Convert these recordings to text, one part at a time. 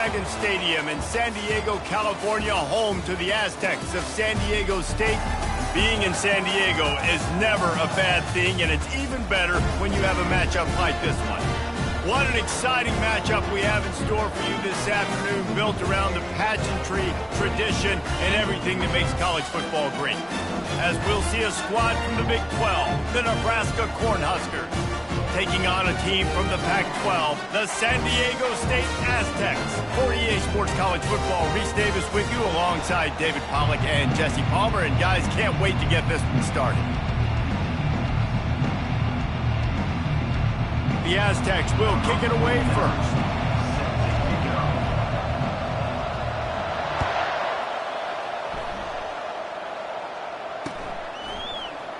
Dragon Stadium in San Diego, California, home to the Aztecs of San Diego State. Being in San Diego is never a bad thing, and it's even better when you have a matchup like this one. What an exciting matchup we have in store for you this afternoon, built around the pageantry, tradition, and everything that makes college football great. As we'll see a squad from the Big 12, the Nebraska Cornhuskers, taking on a team from the Pac-12, the San Diego State Aztecs. For EA Sports College Football, Reese Davis with you alongside David Pollack and Jesse Palmer. And guys, can't wait to get this one started. The Aztecs will kick it away first.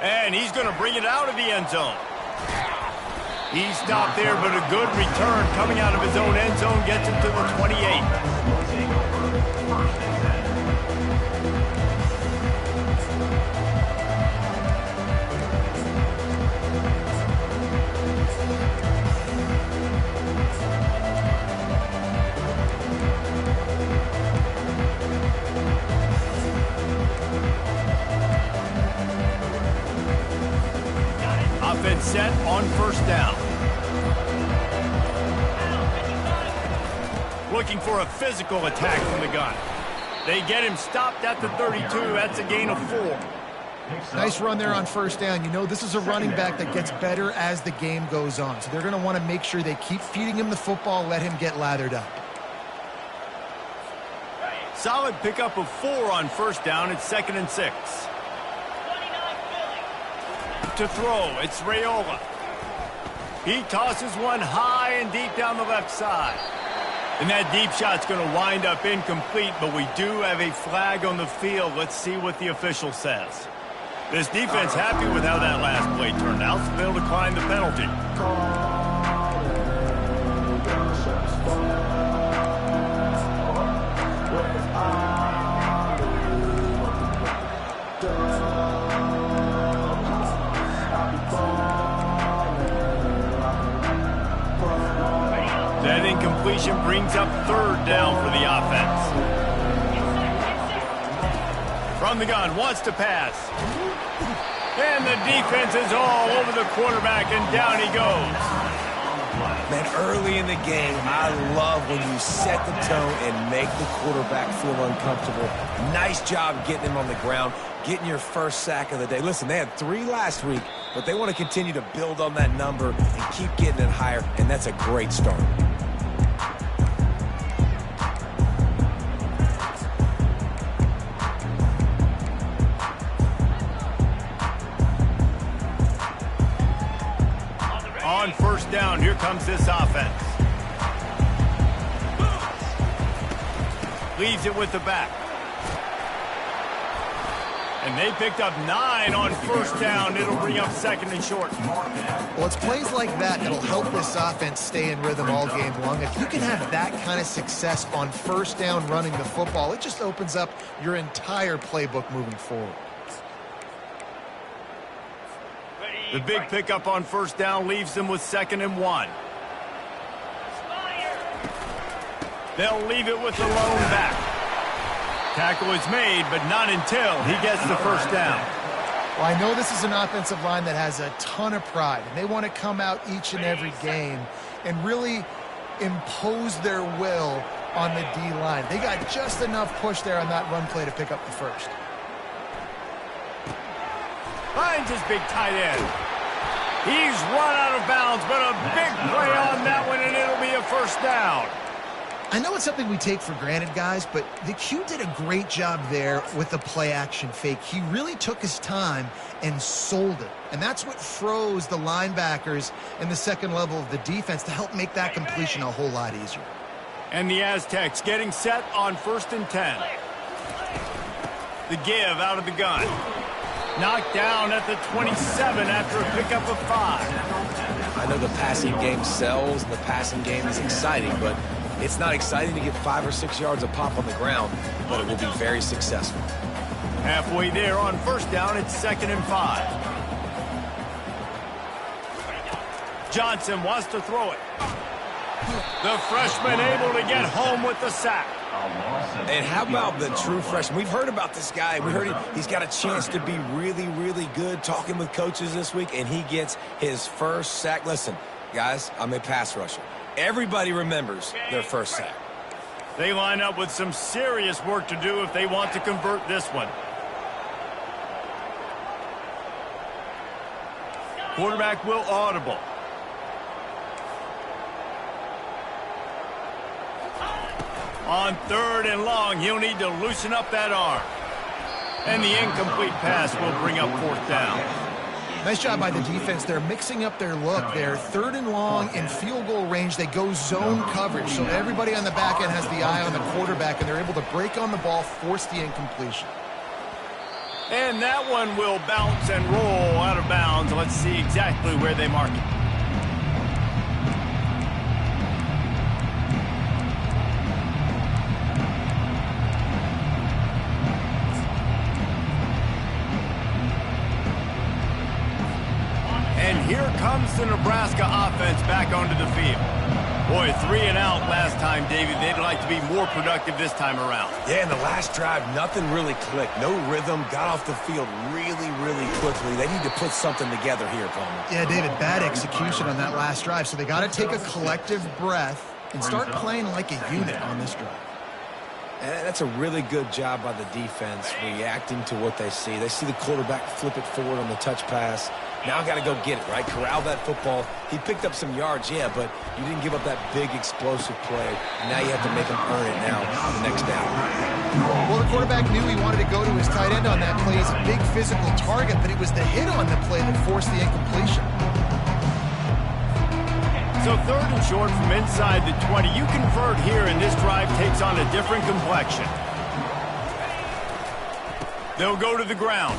And he's going to bring it out of the end zone. He stopped there, but a good return coming out of his own end zone gets him to the 28. Offense set on first down. Looking for a physical attack from the gun. They get him stopped at the 32. That's a gain of 4. Nice run there on first down. You know, this is a running back that gets better as the game goes on. So they're going to want to make sure they keep feeding him the football, let him get lathered up. Solid pickup of 4 on first down. It's 2nd and 6. To throw, it's Raiola. He tosses one high and deep down the left side. And that deep shot's going to wind up incomplete, but we do have a flag on the field. Let's see what the official says. This defense happy with how that last play turned out, so they'll decline the penalty. That incompletion brings up 3rd down for the offense. From the gun, wants to pass. And the defense is all over the quarterback, and down he goes. Man, early in the game, I love when you set the tone and make the quarterback feel uncomfortable. Nice job getting him on the ground, getting your first sack of the day. Listen, they had 3 last week, but they want to continue to build on that number and keep getting it higher, and that's a great start. On first down, here comes this offense. Leaves it with the back. And they picked up 9 on first down. It'll bring up 2nd and short. Well, it's plays like that that'll help this offense stay in rhythm all game long. If you can have that kind of success on first down running the football, it just opens up your entire playbook moving forward. The big pickup on first down leaves them with 2nd and 1. They'll leave it with the lone back. Tackle is made, but not until he gets the first down. Well, I know this is an offensive line that has a ton of pride, and they want to come out each and every game and really impose their will on the D-line. They got just enough push there on that run play to pick up the first. Finds his big tight end. He's run out of bounds, but a big play on that one, and it'll be a first down. I know it's something we take for granted, guys, but the Q did a great job there with the play-action fake. He really took his time and sold it, and that's what froze the linebackers in the second level of the defense to help make that completion a whole lot easier. And the Aztecs getting set on 1st and 10. The give out of the gun. Knocked down at the 27 after a pickup of 5. I know the passing game sells, and the passing game is exciting, but it's not exciting to get 5 or 6 yards a pop on the ground, but it will be very successful. Halfway there on first down, it's 2nd and 5. Johnson wants to throw it. The freshman able to get home with the sack. And how about the true freshman? We've heard about this guy. We heard he's got a chance to be really, really good, talking with coaches this week, and he gets his first sack. Listen, guys, I'm a pass rusher. Everybody remembers their first sack. They line up with some serious work to do if they want to convert this one. Quarterback will audible. On 3rd and long, he'll need to loosen up that arm. And the incomplete pass will bring up 4th down. Nice job by the defense. They're mixing up their look. They're 3rd and long in field goal range. They go zone coverage, so everybody on the back end has the eye on the quarterback, and they're able to break on the ball, force the incompletion. And that one will bounce and roll out of bounds. Let's see exactly where they mark it. And here comes the Nebraska offense back onto the field. Boy, 3 and out last time, David. They'd like to be more productive this time around. Yeah, in the last drive, nothing really clicked. No rhythm, got off the field really, really quickly. They need to put something together here, Palmer. Yeah, David, bad execution on that last drive, so they got to take a collective breath and start playing like a unit on this drive. And that's a really good job by the defense, reacting to what they see. They see the quarterback flip it forward on the touch pass. Now got to go get it, right? Corral that football. He picked up some yards, yeah, but you didn't give up that big explosive play. Now you have to make him earn it now on the next down. Well, the quarterback knew he wanted to go to his tight end on that play as a big physical target, but it was the hit on the play that forced the incompletion. So 3rd and short from inside the 20. You convert here, and this drive takes on a different complexion. They'll go to the ground.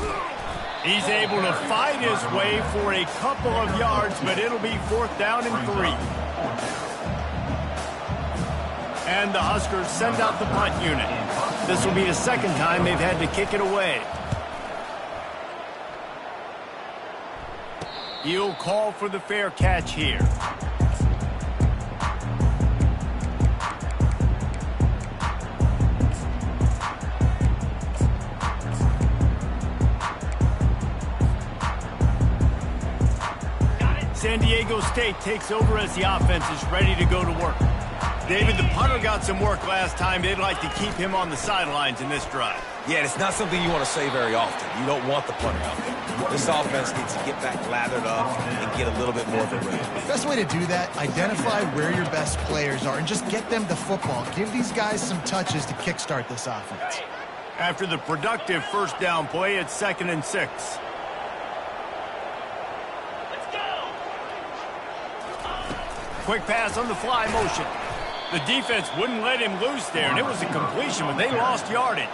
He's able to fight his way for a couple of yards, but it'll be 4th down and 3. And the Huskers send out the punt unit. This will be the 2nd time they've had to kick it away. He'll call for the fair catch here. San Diego State takes over as the offense is ready to go to work. David, the punter got some work last time. They'd like to keep him on the sidelines in this drive. Yeah, it's not something you want to say very often. You don't want the punter out there. This offense needs to get back lathered up and get a little bit more of a rhythm. Best way to do that, identify where your best players are and just get them the football. Give these guys some touches to kickstart this offense. After the productive 1st down play, it's 2nd and 6. Quick pass on the fly motion. The defense wouldn't let him loose there, and it was a completion, but they lost yardage.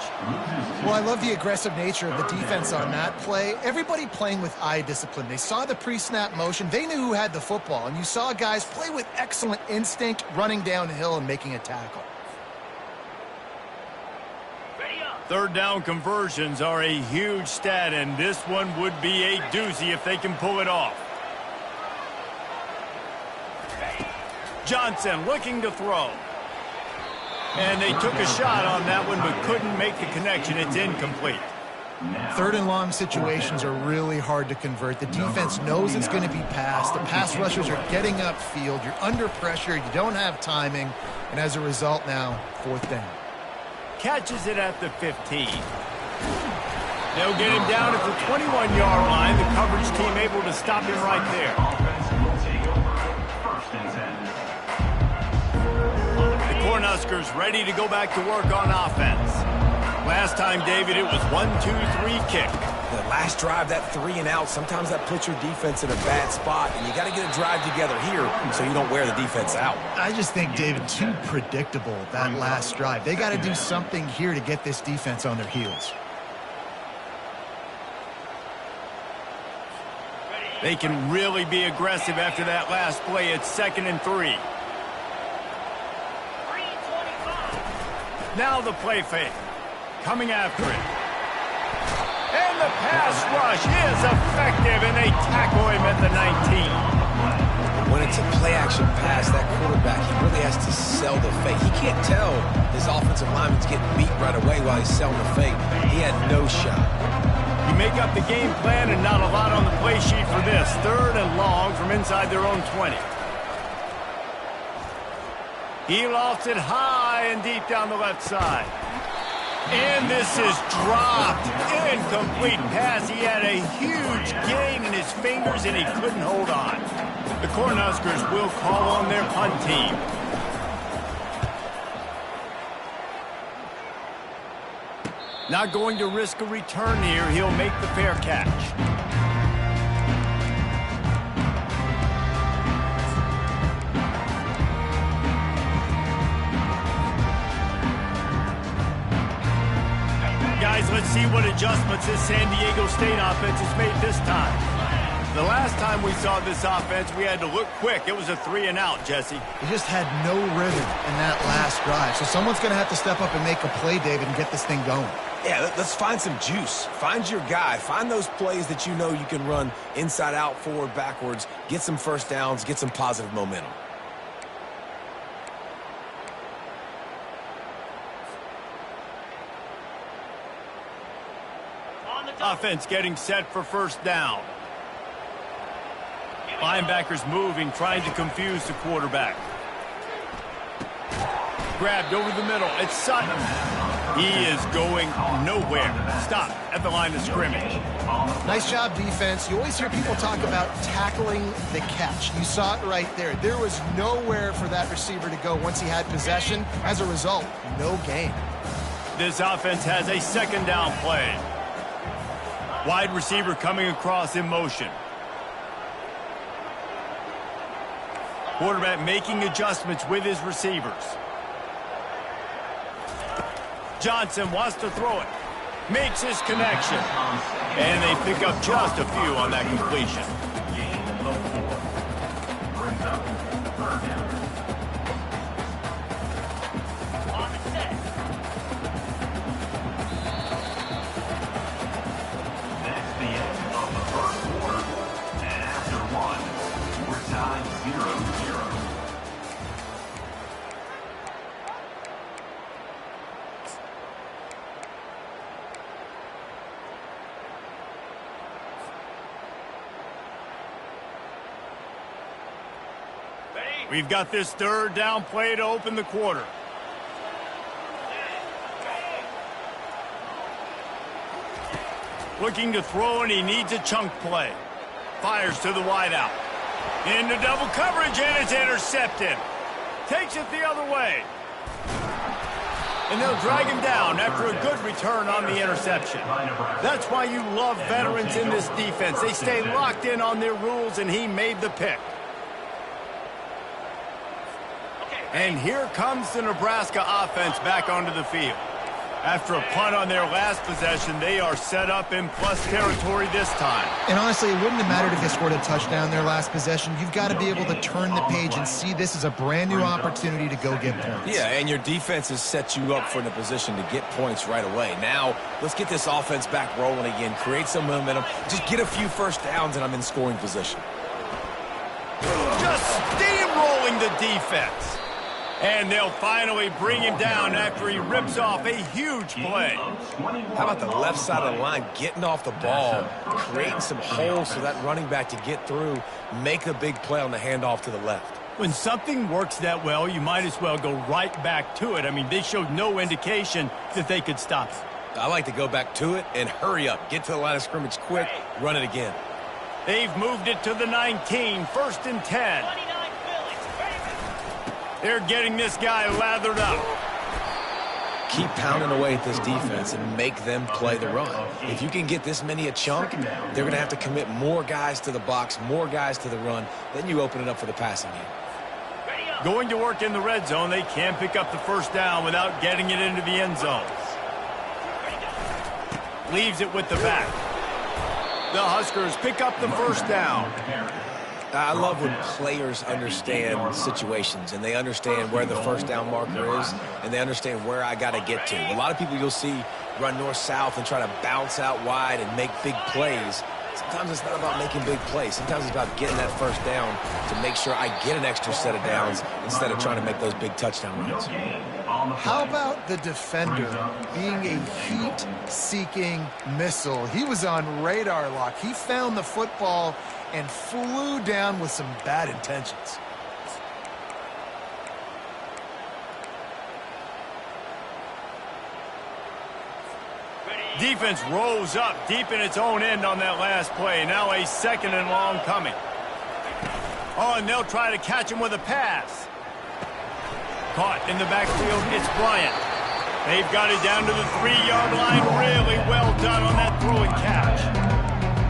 Well, I love the aggressive nature of the defense on that play. Everybody playing with eye discipline. They saw the pre-snap motion. They knew who had the football, and you saw guys play with excellent instinct, running downhill and making a tackle. 3rd down conversions are a huge stat, and this one would be a doozy if they can pull it off. Johnson looking to throw. And they took a shot on that one but couldn't make the connection. It's incomplete. 3rd and long situations are really hard to convert. The defense knows it's going to be passed. The pass rushers are getting upfield. You're under pressure. You don't have timing. And as a result now, 4th down. Catches it at the 15. They'll get him down at the 21-yard line. The coverage team able to stop him right there. Cornhuskers ready to go back to work on offense. Last time, David, it was 1-2-3 kick. The last drive, that 3 and out, sometimes that puts your defense in a bad spot, and you got to get a drive together here so you don't wear the defense out. I just think, David, too predictable, that last drive. They got to do something here to get this defense on their heels. They can really be aggressive after that last play. It's 2nd and 3. Now the play fake. Coming after it. And the pass rush is effective, and they tackle him at the 19. When it's a play-action pass, that quarterback, he really has to sell the fake. He can't tell his offensive lineman's getting beat right away while he's selling the fake. He had no shot. You make up the game plan and not a lot on the play sheet for this. 3rd and long from inside their own 20. He lofts it high and deep down the left side. And this is dropped. Incomplete pass. He had a huge gain in his fingers and he couldn't hold on. The Cornhuskers will call on their punt team. Not going to risk a return here. He'll make the fair catch. Guys, let's see what adjustments this San Diego State offense has made this time. The last time we saw this offense, we had to look quick. It was a 3-and-out, Jesse. They just had no rhythm in that last drive. So someone's going to have to step up and make a play, David, and get this thing going. Yeah, let's find some juice. Find your guy. Find those plays that you know you can run inside out, forward, backwards. Get some first downs. Get some positive momentum. Offense getting set for first down. Linebackers moving, trying to confuse the quarterback. Grabbed over the middle. It's Sutton. He is going nowhere. Stop at the line of scrimmage. Nice job, defense. You always hear people talk about tackling the catch. You saw it right there. There was nowhere for that receiver to go once he had possession. As a result, no gain. This offense has a 2nd down play. Wide receiver coming across in motion. Quarterback making adjustments with his receivers. Johnson wants to throw it. Makes his connection. And they pick up just a few on that completion. We've got this 3rd down play to open the quarter. Looking to throw, and he needs a chunk play. Fires to the wideout. Into double coverage, and it's intercepted. Takes it the other way. And they'll drag him down after a good return on the interception. That's why you love veterans in this defense. They stay locked in on their rules, and he made the pick. And here comes the Nebraska offense back onto the field. After a punt on their last possession, they are set up in plus territory this time. And honestly, it wouldn't have mattered if they scored a touchdown their last possession. You've got to be able to turn the page and see this as a brand new opportunity to go get points. Yeah, and your defense has set you up for the position to get points right away. Now, let's get this offense back rolling again, create some momentum, just get a few first downs, and I'm in scoring position. Just steamrolling the defense. And they'll finally bring him down after he rips off a huge play. How about the left side of the line getting off the ball, creating some holes for that running back to get through, make a big play on the handoff to the left. When something works that well, you might as well go right back to it. I mean, they showed no indication that they could stop it. I like to go back to it and hurry up. Get to the line of scrimmage quick, run it again. They've moved it to the 19, 1st and 10. They're getting this guy lathered up. Keep pounding away at this defense and make them play the run. If you can get this many a chunk, they're going to have to commit more guys to the box, more guys to the run. Then you open it up for the passing game. Going to work in the red zone. They can't pick up the first down without getting it into the end zone. Leaves it with the back. The Huskers pick up the first down. I love when players understand situations and they understand where the first down marker is and they understand where I got to get to. A lot of people you'll see run north-south and try to bounce out wide and make big plays. Sometimes it's not about making big plays. Sometimes it's about getting that first down to make sure I get an extra set of downs instead of trying to make those big touchdown runs. How about the defender being a heat-seeking missile? He was on radar lock. He found the football and flew down with some bad intentions. Defense rose up deep in its own end on that last play. Now a 2nd and long coming. Oh, and they'll try to catch him with a pass. Caught in the backfield, it's Bryant. They've got it down to the 3-yard line. Really well done on that throw and catch.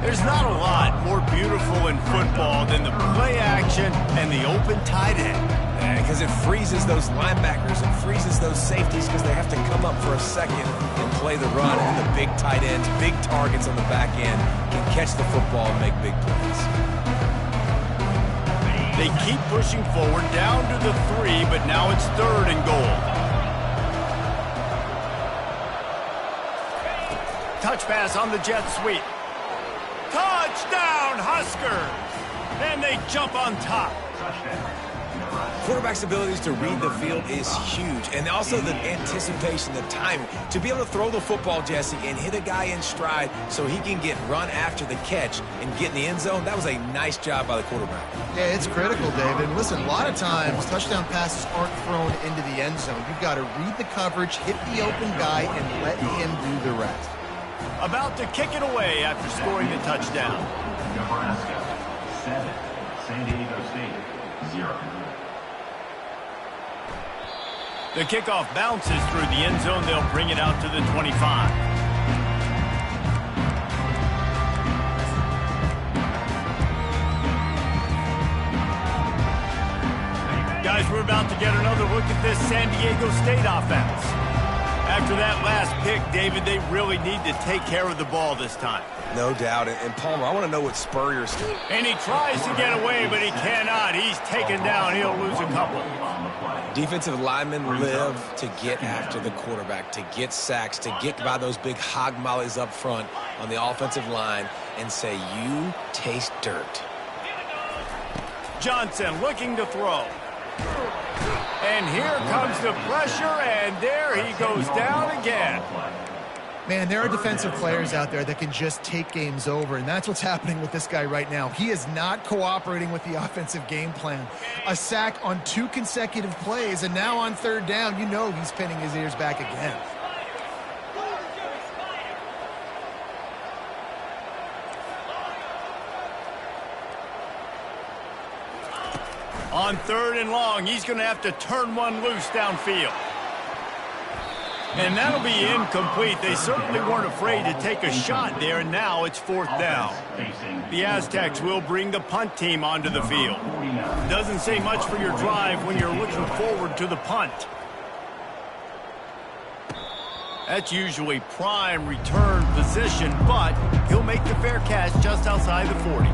There's not a lot more beautiful in football than the play action and the open tight end. Because it freezes those linebackers, it freezes those safeties because they have to come up for a second and play the run. And the big tight ends, big targets on the back end can catch the football and make big plays. They keep pushing forward down to the 3, but now it's 3rd and goal. Touch pass on the jet sweep. Touchdown, Huskers! And they jump on top. Quarterback's abilities to read the field is huge, and also the anticipation, the timing. To be able to throw the football, Jesse, and hit a guy in stride so he can get run after the catch and get in the end zone, that was a nice job by the quarterback. Yeah, it's critical, David. Listen, a lot of times touchdown passes aren't thrown into the end zone. You've got to read the coverage, hit the open guy, and let him do the rest. About to kick it away after scoring the touchdown. Nebraska 7, San Diego State 0. The kickoff bounces through the end zone. They'll bring it out to the 25. Guys, we're about to get another look at this San Diego State offense. After that last pick, David, they really need to take care of the ball this time. No doubt. And Palmer, I want to know what Spurrier's doing. And he tries to get away, but he cannot. He's taken down. He'll lose a couple. Defensive linemen live to get after the quarterback, to get sacks, to get by those big hog mollies up front on the offensive line and say, you taste dirt. Johnson looking to throw. And here comes the pressure, and there he goes down again. Man, there are defensive players out there that can just take games over, and that's what's happening with this guy right now. He is not cooperating with the offensive game plan. A sack on 2 consecutive plays, and now on 3rd down, you know he's pinning his ears back again. On 3rd and long, he's going to have to turn one loose downfield. And that'll be incomplete. They certainly weren't afraid to take a shot there, and now it's 4th down. The Aztecs will bring the punt team onto the field. Doesn't say much for your drive when you're looking forward to the punt. That's usually prime return position, but he'll make the fair catch just outside the 40.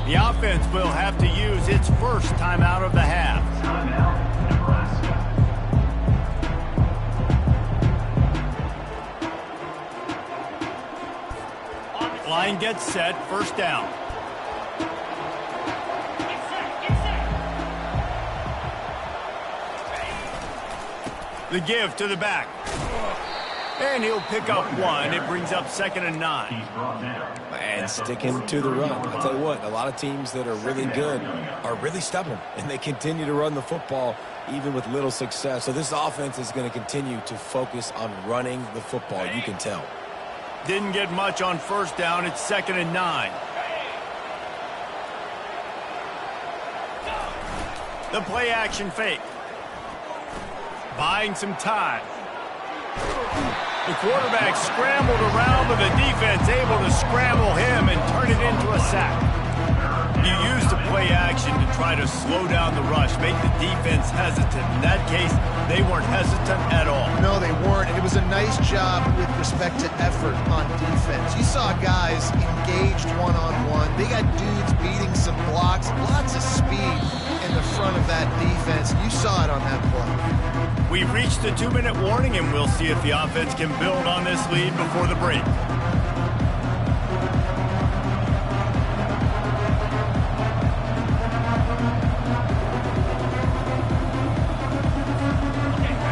The offense will have to use its first timeout of the half. Timeout, Nebraska. Line gets set, 1st down. The give to the back. And he'll pick up 1. It brings up 2nd and 9. He's brought down. And sticking to the run. I'll tell you what, a lot of teams that are really good are really stubborn, and they continue to run the football even with little success. So this offense is going to continue to focus on running the football. You can tell. Didn't get much on 1st down. It's 2nd and 9. The play action fake. Buying some time. The quarterback scrambled around, but the defense able to scramble him and turn it into a sack. You use the play action to try to slow down the rush, make the defense hesitant. In that case, they weren't hesitant at all. No, they weren't. And it was a nice job with respect to effort on defense. You saw guys engaged one-on-one. They got dudes beating some blocks, lots of speed in the front of that defense. You saw it on that play. We've reached the 2-minute warning, and we'll see if the offense can build on this lead before the break.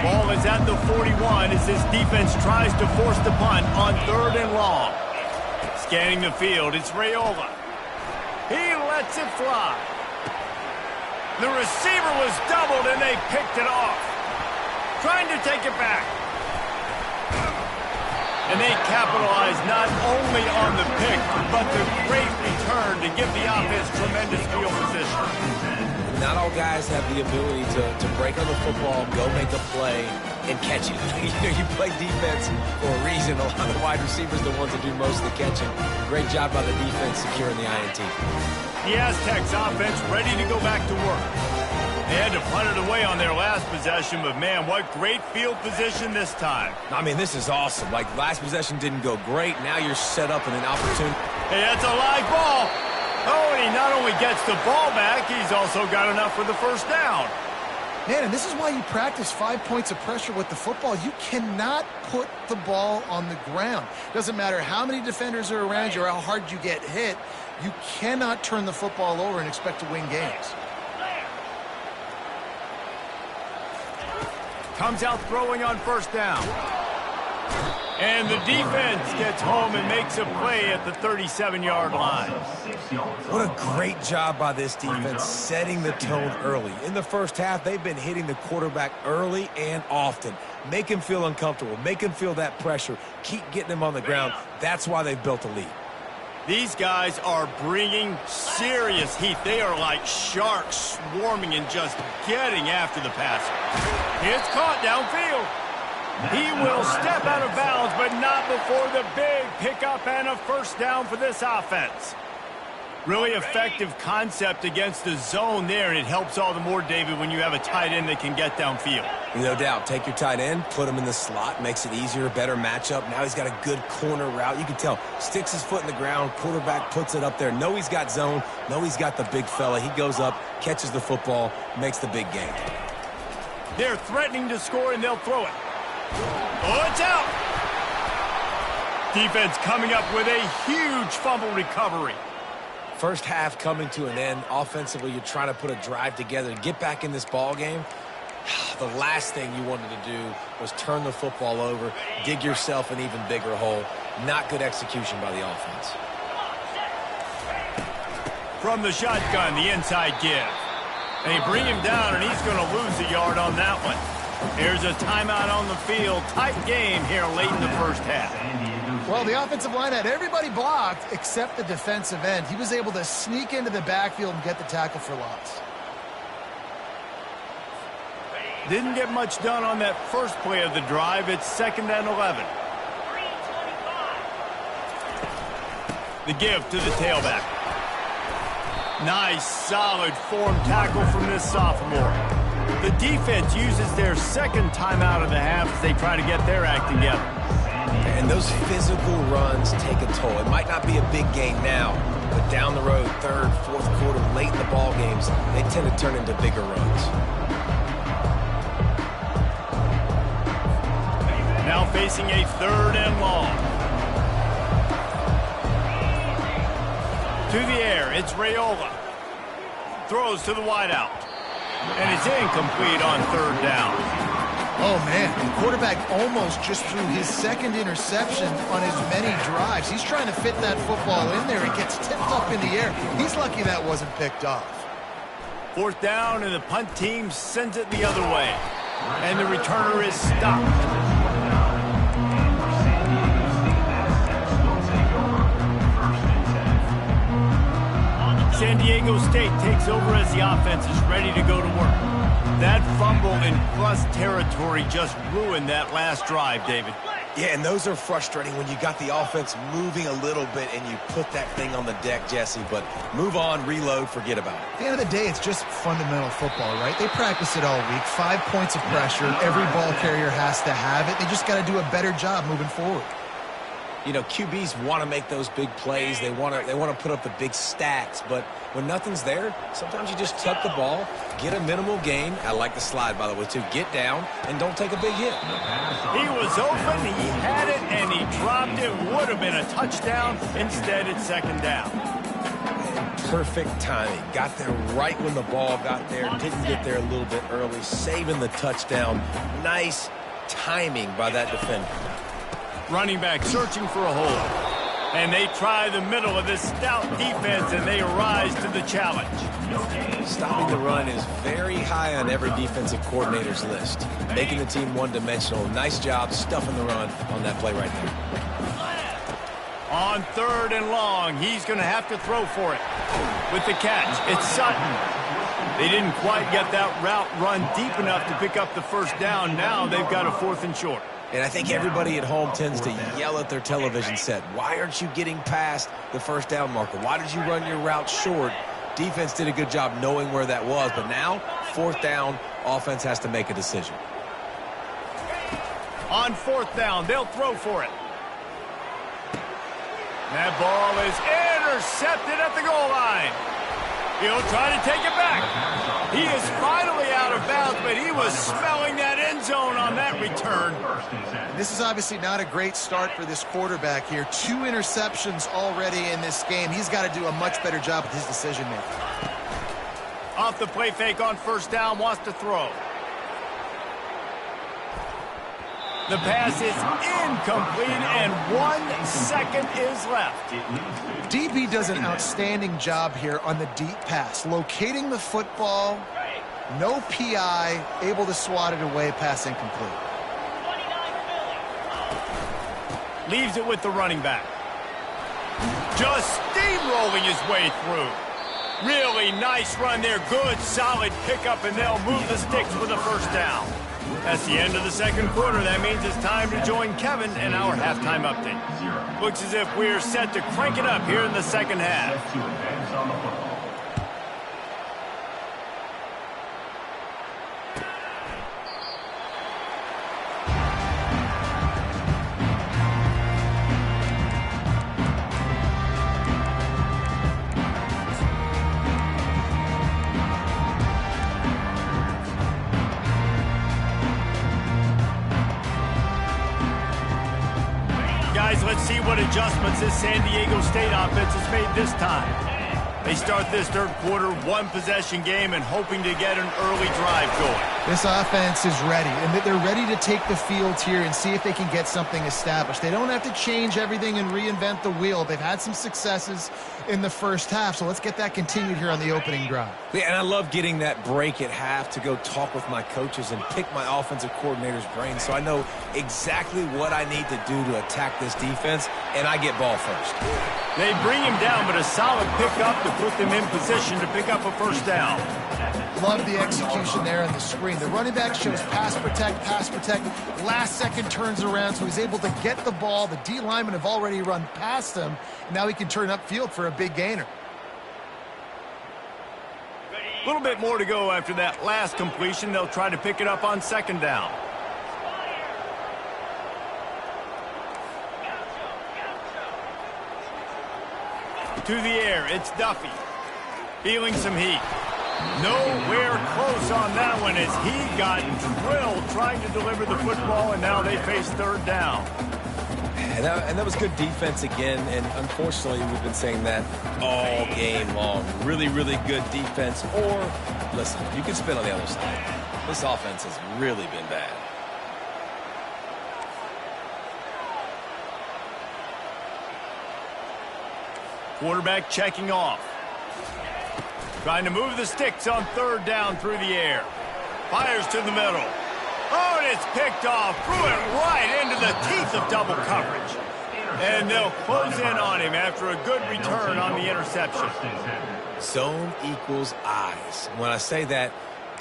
Ball is at the 41 as this defense tries to force the punt on 3rd and long. Scanning the field, it's Raiola. He lets it fly. The receiver was doubled, and they picked it off. Trying to take it back. And they capitalize not only on the pick, but the great return to give the offense tremendous field position. Not all guys have the ability to break on the football, go make a play, and catch it. You play defense for a reason. A lot of the wide receivers are the ones that do most of the catching. Great job by the defense securing the INT. The Aztecs offense ready to go back to work. They had to punt it away on their last possession, but man, what great field position this time. I mean, this is awesome. Like, last possession didn't go great. Now you're set up in an opportunity. Hey, that's a live ball. Oh, and he not only gets the ball back, he's also got enough for the first down. Man, and this is why you practice 5 points of pressure with the football. You cannot put the ball on the ground. Doesn't matter how many defenders are around you or how hard you get hit. You cannot turn the football over and expect to win games. Comes out throwing on 1st down. And the defense gets home and makes a play at the 37-yard line. What a great job by this defense setting the tone early. In the first half, they've been hitting the quarterback early and often. Make him feel uncomfortable. Make him feel that pressure. Keep getting him on the ground. That's why they've built a lead. These guys are bringing serious heat. They are like sharks swarming and just getting after the passer. It's caught downfield. He will step out of bounds, but not before the big pickup and a 1st down for this offense. Really effective concept against the zone there, and it helps all the more, David, when you have a tight end that can get downfield. No doubt. Take your tight end, put him in the slot, makes it easier, better matchup. Now he's got a good corner route. You can tell, sticks his foot in the ground, quarterback puts it up there. Know he's got zone, know he's got the big fella. He goes up, catches the football, makes the big gain. They're threatening to score, and they'll throw it. Oh, it's out! Defense coming up with a huge fumble recovery. First half coming to an end. Offensively, you're trying to put a drive together to get back in this ball game. The last thing you wanted to do was turn the football over, dig yourself an even bigger hole. Not good execution by the offense. From the shotgun, the inside give. They bring him down, and he's going to lose a yard on that one. Here's a timeout on the field. Tight game here late in the first half. Well, the offensive line had everybody blocked except the defensive end. He was able to sneak into the backfield and get the tackle for loss. Didn't get much done on that first play of the drive. It's 2nd and 11. The give to the tailback. Nice, solid form tackle from this sophomore. The defense uses their 2nd timeout of the half as they try to get their act together. And those physical runs take a toll. It might not be a big gain now, but down the road, 3rd, 4th quarter, late in the ball games, they tend to turn into bigger runs. Now facing a 3rd and long. To the air, it's Raiola. Throws to the wideout. And it's incomplete on 3rd down. Oh, man, the quarterback almost just threw his 2nd interception on as many drives. He's trying to fit that football in there. It gets tipped up in the air. He's lucky that wasn't picked off. 4th down, and the punt team sends it the other way. And the returner is stopped. San Diego State takes over as the offense is ready to go to work. That fumble in plus territory just ruined that last drive, David. Yeah, and those are frustrating when you got the offense moving a little bit and you put that thing on the deck, Jesse. But move on, reload, forget about it. At the end of the day, it's just fundamental football, right? They practice it all week. 5 points of pressure. Every ball carrier has to have it. They just got to do a better job moving forward. You know, QBs want to make those big plays. They want to put up the big stats. But when nothing's there, sometimes you just tuck the ball, get a minimal gain. I like the slide, by the way, too. Get down and don't take a big hit. He was open, he had it, and he dropped it. Would have been a touchdown. Instead, it's second down. And perfect timing. Got there right when the ball got there. Didn't get there a little bit early. Saving the touchdown. Nice timing by that defender. Running back searching for a hole. And they try the middle of this stout defense, and they rise to the challenge. Stopping the run is very high on every defensive coordinator's list. Making the team one-dimensional. Nice job stuffing the run on that play right there. On 3rd and long, he's going to have to throw for it. With the catch, it's Sutton. They didn't quite get that route run deep enough to pick up the first down. Now they've got a 4th and short. And I think everybody at home tends to yell at their television set. Why aren't you getting past the first down marker? Why did you run your route short? Defense did a good job knowing where that was. But now, 4th down, offense has to make a decision. On 4th down, they'll throw for it. That ball is intercepted at the goal line. He'll try to take it back. He is finally out of bounds, but he was smelling that end zone on that return. This is obviously not a great start for this quarterback here. 2 interceptions already in this game. He's got to do a much better job with his decision-making. Off the play fake on 1st down, wants to throw. The pass is incomplete, and 1 second is left. DB does an outstanding job here on the deep pass, locating the football, no PI, able to swat it away, pass incomplete. Leaves it with the running back. Just steamrolling his way through. Really nice run there, good, solid pickup, and they'll move the sticks with a 1st down. That's the end of the 2nd quarter. That means it's time to join Kevin in our halftime update. Looks as if we're set to crank it up here in the 2nd half. Let's see what adjustments this San Diego State offense has made this time. They start this 3rd quarter 1-possession game and hoping to get an early drive going. This offense is ready, and they're ready to take the field here and see if they can get something established. They don't have to change everything and reinvent the wheel. They've had some successes in the 1st half, so let's get that continued here on the opening drive. Yeah, and I love getting that break at half to go talk with my coaches and pick my offensive coordinator's brain so I know exactly what I need to do to attack this defense, and I get ball first. They bring him down, but a solid pickup to put them in position to pick up a 1st down. Love the execution there on the screen. The running back shows pass protect, last second turns around, so he's able to get the ball. The D linemen have already run past him. Now he can turn upfield for a big gainer. A little bit more to go after that last completion. They'll try to pick it up on 2nd down. To the air, it's Duffy. Feeling some heat. Nowhere close on that one as he got drilled trying to deliver the football, and now they face 3rd down. And that was good defense again, and unfortunately we've been saying that all game long. Really, really good defense, or, listen, you can spin on the other side. This offense has really been bad. Quarterback checking off. Trying to move the sticks on 3rd down through the air. Fires to the middle. Oh, and it's picked off. Threw it right into the teeth of double coverage. And they'll close in on him after a good return on the interception. Zone equals eyes. When I say that,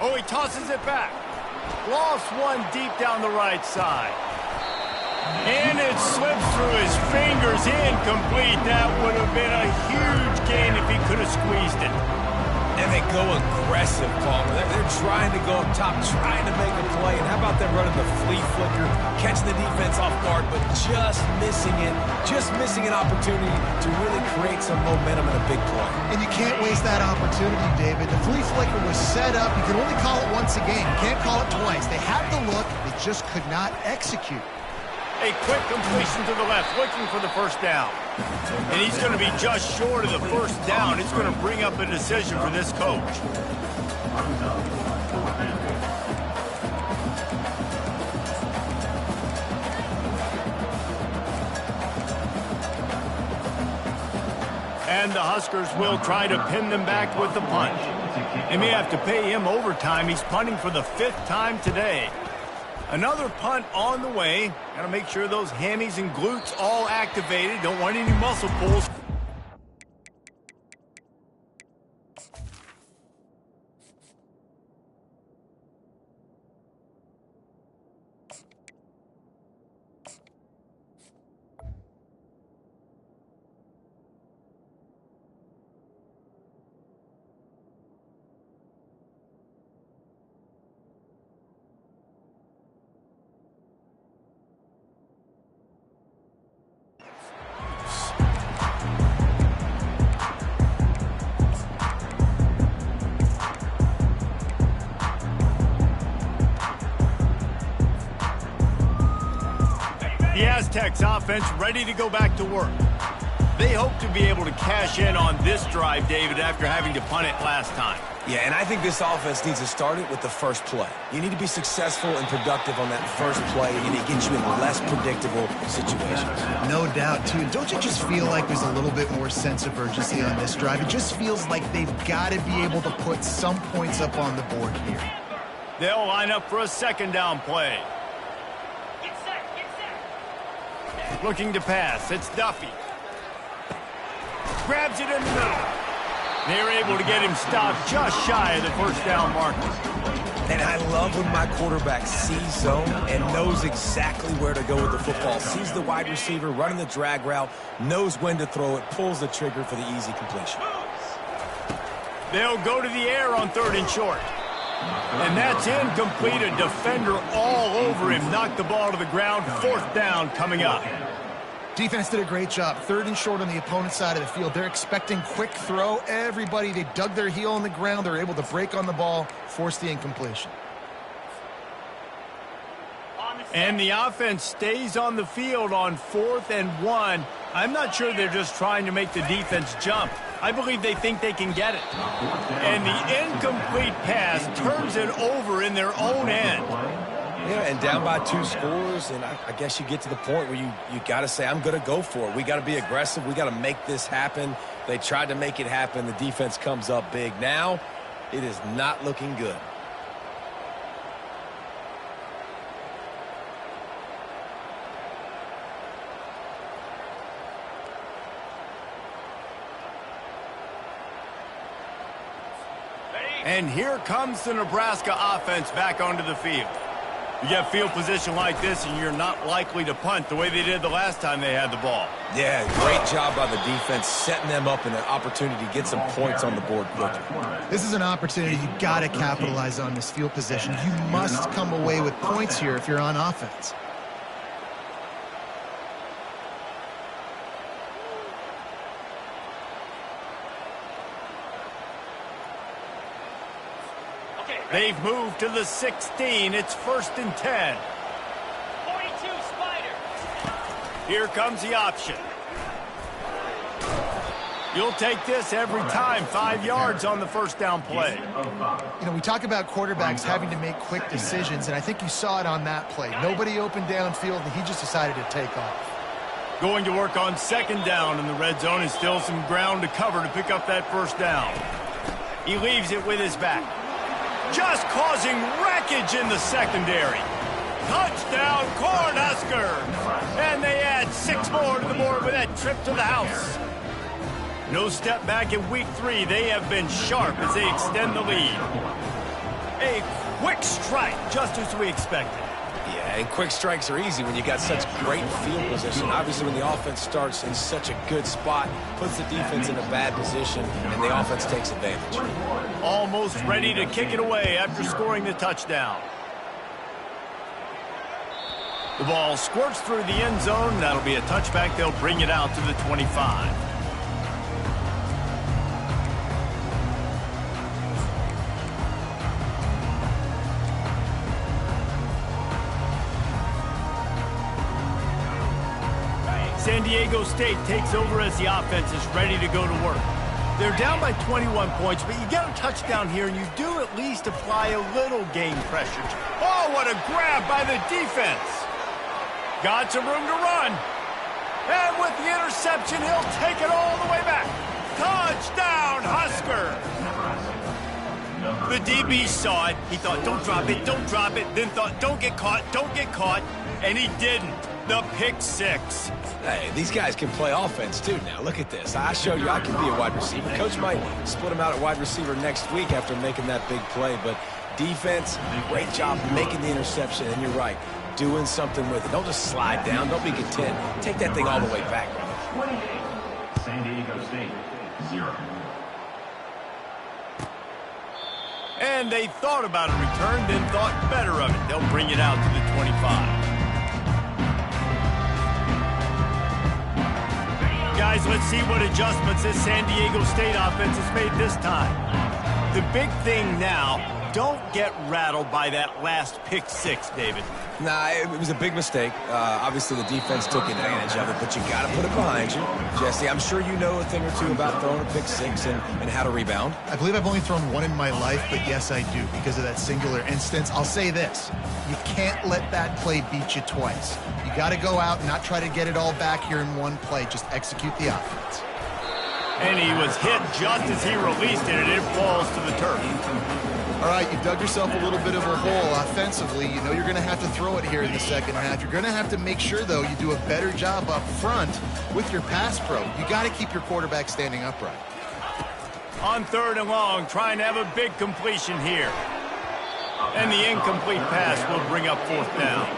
Oh, he tosses it back. Lofts one deep down the right side. And it slips through his fingers, incomplete. That would have been a huge gain if he could have squeezed it. And they go aggressive, Palmer. They're trying to go up top, trying to make a play. And how about them running the flea flicker, catching the defense off guard, but just missing it, just missing an opportunity to really create some momentum in a big play. And you can't waste that opportunity, David. The flea flicker was set up. You can only call it once a game. You can't call it twice. They have the look. They just could not execute. A quick completion to the left, looking for the first down. And he's going to be just short of the first down. It's going to bring up a decision for this coach. And the Huskers will try to pin them back with the punt. They may have to pay him overtime. He's punting for the 5th time today. Another punt on the way. Got to make sure those hammies and glutes all activated. Don't want any muscle pulls. The Aztecs offense ready to go back to work. They hope to be able to cash in on this drive, David, after having to punt it last time. Yeah, and I think this offense needs to start it with the first play. You need to be successful and productive on that first play, and it gets you in less predictable situations. No doubt, too. Don't you just feel like there's a little bit more sense of urgency on this drive? It just feels like they've got to be able to put some points up on the board here. They'll line up for a second down play. Looking to pass. It's Duffy. Grabs it in the middle. They're able to get him stopped just shy of the first down marker. And I love when my quarterback sees zone and knows exactly where to go with the football. Sees the wide receiver running the drag route, knows when to throw it, pulls the trigger for the easy completion. They'll go to the air on 3rd and short. And that's incomplete. A defender all over him. Knocked the ball to the ground. 4th down coming up. Defense did a great job. 3rd and short on the opponent's side of the field. They're expecting quick throw. Everybody, they dug their heel on the ground. They're able to break on the ball, force the incompletion. And the offense stays on the field on 4th and 1. I'm not sure they're just trying to make the defense jump. I believe they think they can get it. And the incomplete pass turns it over in their own end. Yeah, and down by 2 scores, and I guess you get to the point where you got to say, I'm going to go for it. We got to be aggressive. We got to make this happen. They tried to make it happen. The defense comes up big. Now, it is not looking good. And here comes the Nebraska offense back onto the field. You get field position like this, and you're not likely to punt the way they did the last time they had the ball. Yeah, great job by the defense, setting them up in an opportunity to get some points on the board quickly. This is an opportunity you got to capitalize on this field position. You must come away with points here if you're on offense. They've moved to the 16. It's 1st and 10. 42 Spider. Here comes the option. You'll take this every time. 5 yards on the first down play. You know, we talk about quarterbacks having to make quick decisions, and I think you saw it on that play. Nobody opened downfield, and he just decided to take off. Going to work on 2nd down in the red zone, and still some ground to cover to pick up that first down. He leaves it with his back. Just causing wreckage in the secondary. Touchdown, Cornhuskers! And they add 6 more to the board with that trip to the house. No step back in week 3. They have been sharp as they extend the lead. A quick strike, just as we expected. Yeah, and quick strikes are easy when you got such great field position. Obviously, when the offense starts in such a good spot, puts the defense in a bad position, and the offense takes advantage. Almost ready to kick it away after scoring the touchdown. The ball squirts through the end zone. That'll be a touchback. They'll bring it out to the 25. San Diego State takes over as the offense is ready to go to work. They're down by 21 points, but you get a touchdown here, and you do at least apply a little game pressure. Oh, what a grab by the defense. Got some room to run. And with the interception, he'll take it all the way back. Touchdown, Husker! The DB saw it. He thought, don't drop it, don't drop it. Then thought, don't get caught, don't get caught. And he didn't. The pick six. Hey, these guys can play offense, too, now. Look at this. I showed you I can be a wide receiver. Coach might split him out at wide receiver next week after making that big play, but defense, great job making the interception, and you're right, doing something with it. Don't just slide down. Don't be content. Take that thing all the way back. 28. San Diego State, 0. And they thought about a return, then thought better of it. They'll bring it out to the 25. Guys, let's see what adjustments this San Diego State offense has made this time. The big thing now, don't get rattled by that last pick six, David. Nah, it was a big mistake. Obviously, the defense took advantage of it, but you got to put it behind you. Jesse, I'm sure you know a thing or two about throwing a pick six and how to rebound. I believe I've only thrown one in my life, but yes, I do, because of that singular instance. I'll say this. You can't let that play beat you twice. You got to go out and not try to get it all back here in one play. Just execute the offense. And he was hit just as he released it, and it falls to the turf. All right, you dug yourself a little bit of a hole offensively. You know you're going to have to throw it here in the second half. You're going to have to make sure, though, you do a better job up front with your pass pro. You got to keep your quarterback standing upright. On 3rd and long, trying to have a big completion here. And the incomplete pass will bring up 4th down.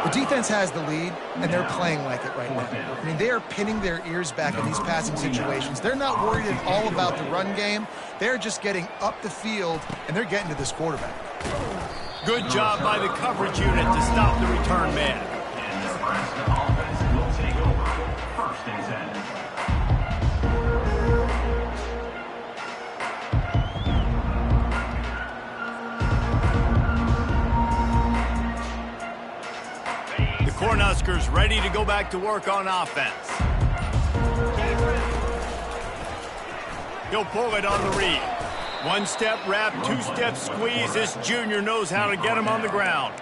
The defense has the lead, and they're playing like it right now. I mean, they are pinning their ears back in these passing situations. They're not worried at all about the run game. They're just getting up the field, and they're getting to this quarterback. Good job by the coverage unit to stop the return man. And the Nebraska offense will take over. 1st and 10. Cornhuskers ready to go back to work on offense. He'll pull it on the read. 1-step wrap, 2-step squeeze. This junior knows how to get him on the ground.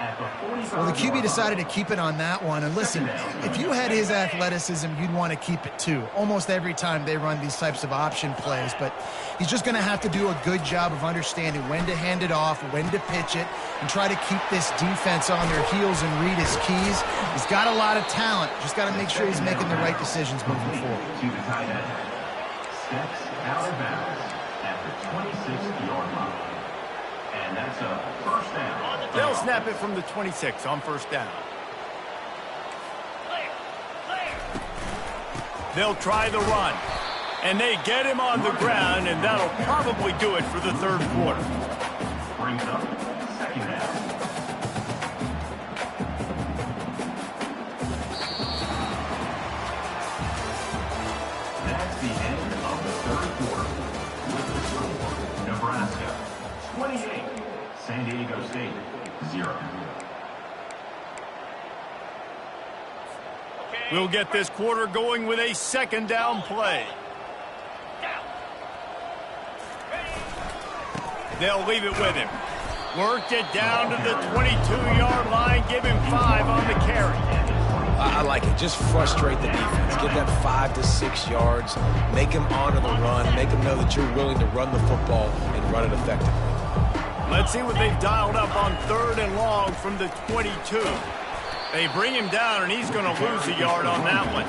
Well, the QB decided to keep it on that one. And listen, if you had his athleticism, you'd want to keep it too. Almost every time they run these types of option plays. But he's just going to have to do a good job of understanding when to hand it off, when to pitch it, and try to keep this defense on their heels and read his keys. He's got a lot of talent. Just got to make sure he's making the right decisions moving forward. To the tight end. Steps out of bounds at the 26-yard line. And that's a 1st down. They'll snap it from the 26 on 1st down. They'll try the run. And they get him on the ground, and that'll probably do it for the 3rd quarter. Brings up 2nd down. That's the end of the 3rd quarter. With the score, Nebraska 28, San Diego State 0. We'll get this quarter going with a 2nd down play. They'll leave it with him. Worked it down to the 22-yard line. Give him 5 on the carry. I like it. Just frustrate the defense. Get that 5 to 6 yards. Make them honor the run. Make them know that you're willing to run the football and run it effectively. Let's see what they've dialed up on 3rd and long from the 22. They bring him down, and he's going to lose a yard on that one.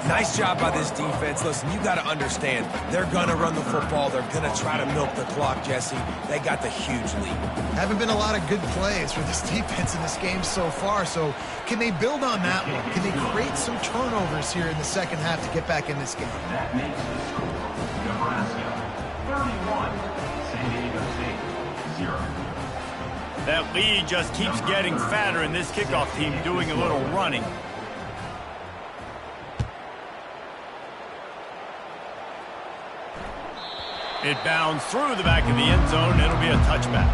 Nice job by this defense. Listen, you got to understand, they're going to run the football. They're going to try to milk the clock, Jesse. They got the huge lead. Haven't been a lot of good plays for this defense in this game so far, so can they build on that one? Can they create some turnovers here in the second half to get back in this game? That makes the score Nebraska 31, San Diego State 0. That lead just keeps getting fatter, and this kickoff team doing a little running. It bounds through the back of the end zone. It'll be a touchback.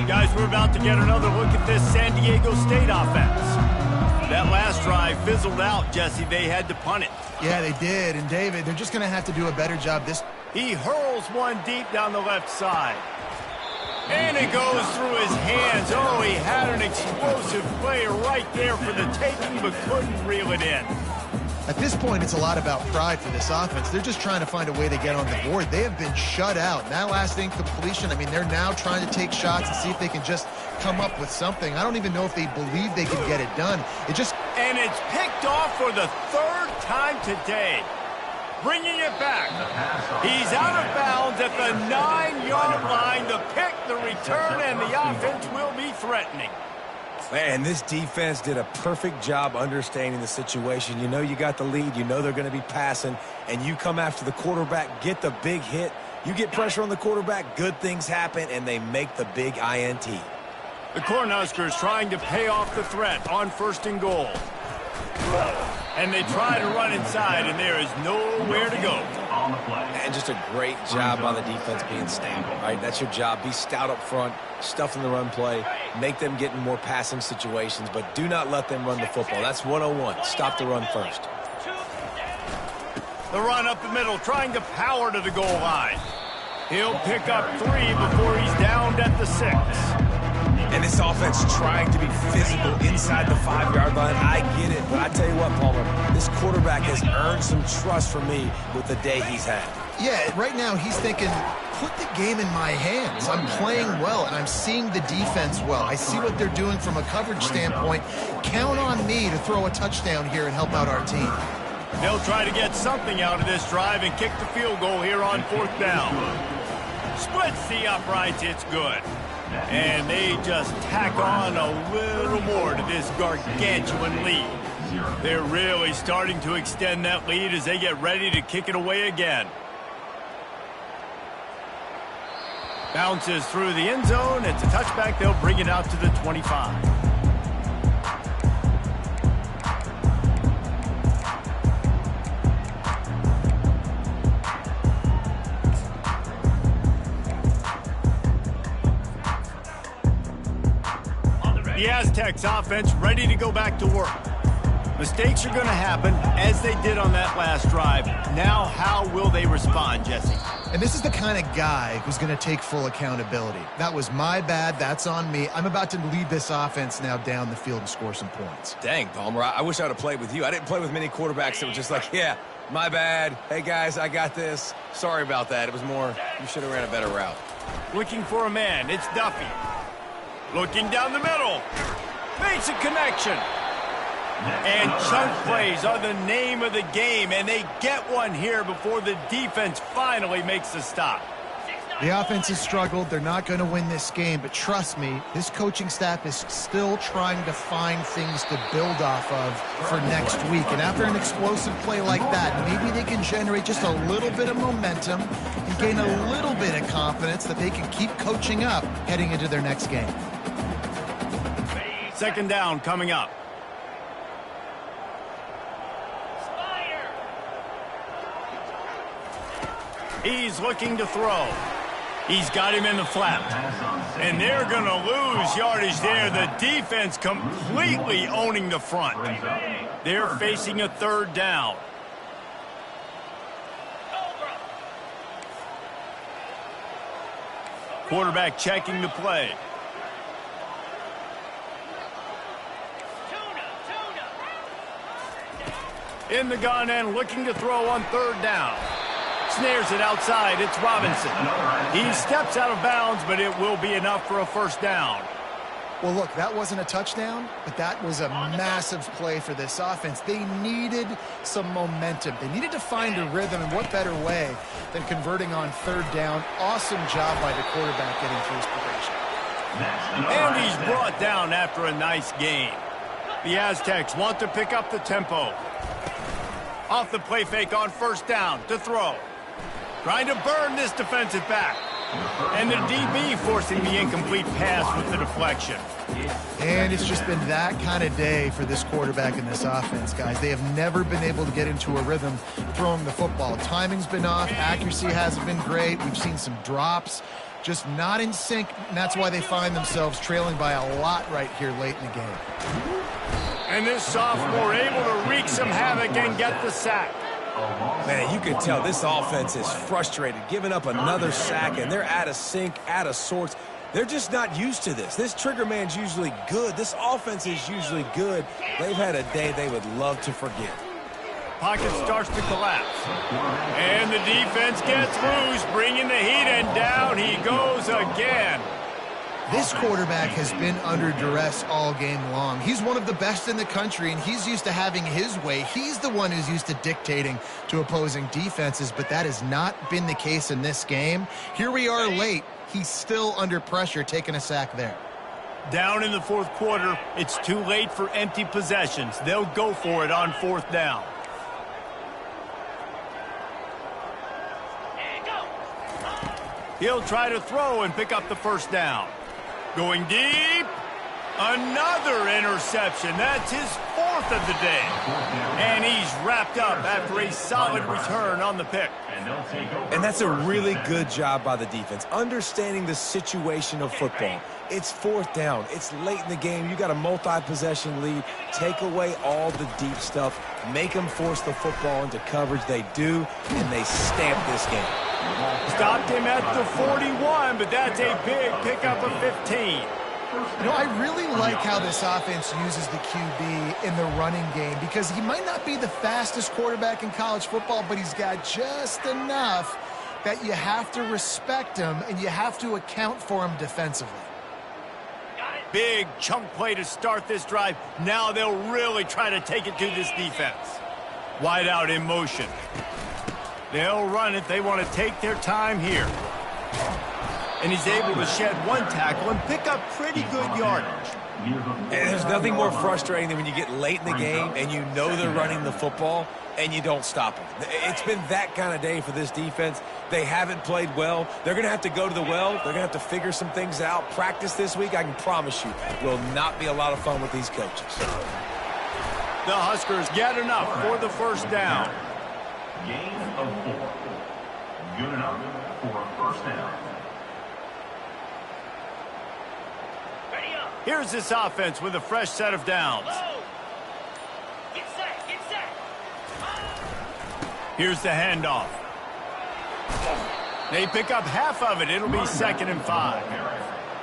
Guys, we're about to get another look at this San Diego State offense. That last drive fizzled out, Jesse. They had to punt it. Yeah, they did. And, David, they're just going to have to do a better job this. He hurls one deep down the left side. And it goes through his hands. Oh, he had an explosive play right there for the taking, but couldn't reel it in. At this point, it's a lot about pride for this offense. They're just trying to find a way to get on the board. They have been shut out. That last incompletion, I mean, they're now trying to take shots and see if they can just come up with something. I don't even know if they believe they can get it done. And it's picked off for the third time today. Bringing it back. He's out of bounds at the 9-yard line. The pick, the return, and the offense will be threatening. Man, this defense did a perfect job understanding the situation. You know you got the lead. You know they're going to be passing. And you come after the quarterback, get the big hit. You get pressure on the quarterback, good things happen, and they make the big INT. The Cornhuskers trying to pay off the threat on 1st and goal. And they try to run inside, and there is nowhere to go. On the play. And just a great job by the defense being stout, right? That's your job. Be stout up front, stuff in the run play, make them get in more passing situations, but do not let them run the football. That's 101. Stop the run first. The run up the middle, trying to power to the goal line. He'll pick up 3 before he's downed at the 6. And this offense trying to be physical inside the 5-yard line. I get it, but I tell you what, Palmer, this quarterback has earned some trust from me with the day he's had. Yeah, right now he's thinking, put the game in my hands. I'm playing well, and I'm seeing the defense well. I see what they're doing from a coverage standpoint. Count on me to throw a touchdown here and help out our team. They'll try to get something out of this drive and kick the field goal here on 4th down. Splits the uprights, it's good. And they just tack on a little more to this gargantuan lead. They're really starting to extend that lead as they get ready to kick it away again. Bounces through the end zone. It's a touchback. They'll bring it out to the 25. The Aztecs offense ready to go back to work. Mistakes are going to happen as they did on that last drive. Now how will they respond, Jesse? And this is the kind of guy who's going to take full accountability. That was my bad. That's on me. I'm about to lead this offense now down the field and score some points. Dang, Palmer, I wish I would have played with you. I didn't play with many quarterbacks that were just like, yeah, my bad. Hey, guys, I got this. Sorry about that. It was more, you should have ran a better route. Looking for a man. It's Duffy. Looking down the middle. Makes a connection. And chunk plays are the name of the game, and they get one here before the defense finally makes the stop. The offense has struggled. They're not going to win this game, but trust me, this coaching staff is still trying to find things to build off of for next week. And after an explosive play like that, maybe they can generate just a little bit of momentum and gain a little bit of confidence that they can keep coaching up heading into their next game. 2nd down coming up. He's looking to throw. He's got him in the flat. And they're going to lose yardage there. The defense completely owning the front. They're facing a 3rd down. Quarterback checking the play. In the gun and looking to throw on third down. Snares it outside. It's Robinson. He steps out of bounds, but it will be enough for a first down. Well, look, that wasn't a touchdown, but that was a massive play for this offense. They needed some momentum. They needed to find a rhythm, and what better way than converting on third down. Awesome job by the quarterback getting through his progression. And he's brought down after a nice gain. The Aztecs want to pick up the tempo. Off the play fake on first down to throw. Trying to burn this defensive back. And the DB forcing the incomplete pass with the deflection. And it's just been that kind of day for this quarterback in this offense, guys. They have never been able to get into a rhythm throwing the football. Timing's been off. Accuracy hasn't been great. We've seen some drops. Just not in sync, and that's why they find themselves trailing by a lot right here late in the game. And this sophomore able to wreak some havoc and get the sack. Man, you can tell this offense is frustrated, giving up another sack, and they're out of sync, out of sorts. They're just not used to this. This trigger man's usually good. This offense is usually good. They've had a day they would love to forget. Pocket starts to collapse. And the defense gets loose, bringing the heat, and down he goes again. This quarterback has been under duress all game long. He's one of the best in the country, and he's used to having his way. He's the one who's used to dictating to opposing defenses, but that has not been the case in this game. Here we are late. He's still under pressure, taking a sack there. Down in the fourth quarter, it's too late for empty possessions. They'll go for it on fourth down. He'll try to throw and pick up the first down. Going deep. Another interception. That's his fourth of the day. And he's wrapped up after a solid return on the pick. And that's a really good job by the defense, understanding the situation of football. It's fourth down. It's late in the game. You got a multi-possession lead. Take away all the deep stuff. Make them force the football into coverage. They do, and they stamp this game. Stopped him at the 41, but that's a big pickup of 15. You know, I really like how this offense uses the QB in the running game because he might not be the fastest quarterback in college football, but he's got just enough that you have to respect him and you have to account for him defensively. Big chunk play to start this drive. Now they'll really try to take it to this defense. Wide out in motion. They'll run it. They want to take their time here. And he's able to shed one tackle and pick up pretty good yardage. And there's nothing more frustrating than when you get late in the game and you know they're running the football and you don't stop them. It's been that kind of day for this defense. They haven't played well. They're going to have to go to the well. They're going to have to figure some things out. Practice this week, I can promise you, will not be a lot of fun with these coaches. The Huskers get enough for the first down. Gain of 4. Good enough for a first down. Here's this offense with a fresh set of downs. Get set, get set. Here's the handoff. They pick up half of it. It'll be 2nd and 5.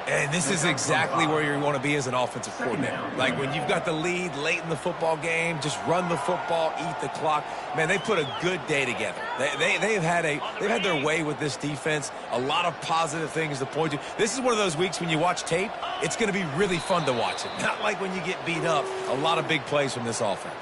And this is exactly where you want to be as an offensive coordinator. Like when you've got the lead late in the football game, just run the football, eat the clock. Man, they put a good day together. They've had their way with this defense. A lot of positive things to point to. This is one of those weeks when you watch tape, it's going to be really fun to watch it. Not like when you get beat up. A lot of big plays from this offense.